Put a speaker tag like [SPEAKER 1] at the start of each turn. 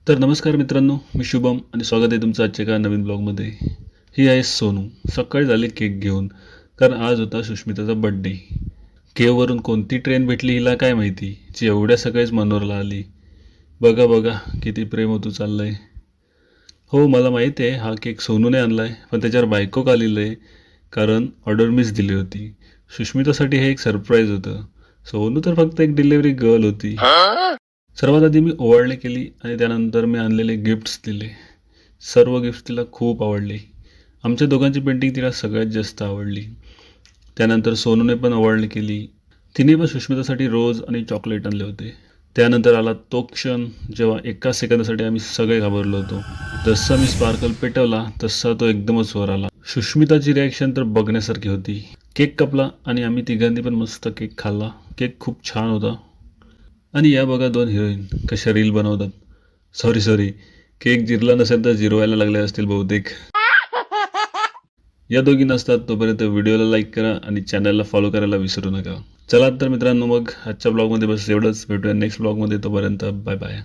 [SPEAKER 1] तर नमस्कार मित्रांनो, मी शुभम आणि स्वागत आहे तुमचं आजच्या एका नवीन ब्लॉगमध्ये. ही आहे सोनू. सकाळी झाले केक घेऊन, कारण आज होता सुष्मिताचा बड्डे. केववरून कोणती ट्रेन भेटली हिला काय माहिती, जी एवढ्या सकाळीच मनोरला आली. बघा बघा किती प्रेम होतो चाललंय. हो, मला माहीत आहे हा केक सोनूने आणला आहे, पण त्याच्यावर बायको का लिहिलं आहे, कारण ऑर्डर मिस दिली होती. सुष्मितासाठी हे एक सरप्राईज होतं. सोनू तर फक्त एक डिलिव्हरी गर्ल होती. सर्वात आधी मी ओवाळणी केली आणि त्यानंतर मी आणलेले गिफ्ट्स दिले. सर्व गिफ्ट्स तिला खूप आवडले. आमच्या दोघांची पेंटिंग तिला सगळ्यात जास्त आवडली. त्यानंतर सोनूने पण ओवाळणी केली. तिने पण सुष्मितासाठी रोज आणि चॉकलेट आणले होते. त्यानंतर आला तो क्षण जेव्हा एका सेकंदासाठी आम्ही सगळे घाबरलो होतो. जसा मी स्पार्कल पेटवला तसा तो एकदमच वर आला. सुष्मिताची रिॲक्शन तर बघण्यासारखी होती. केक कापला आणि आम्ही तिघांनी पण मस्त केक खाल्ला. केक खूप छान होता. आणि या बघा दोन हिरोईन कशा रील बनवतात. सॉरी, केक जिरला नसेल तर जिरवायला लागले असतील बहुतेक. या दोघी नसतात तोपर्यंत व्हिडिओला लाईक करा आणि चॅनलला फॉलो करायला विसरू नका. चला तर मित्रांनो, मग आजच्या ब्लॉगमध्ये बस एवढंच. भेटूया नेक्स्ट ब्लॉगमध्ये. तोपर्यंत बाय बाय.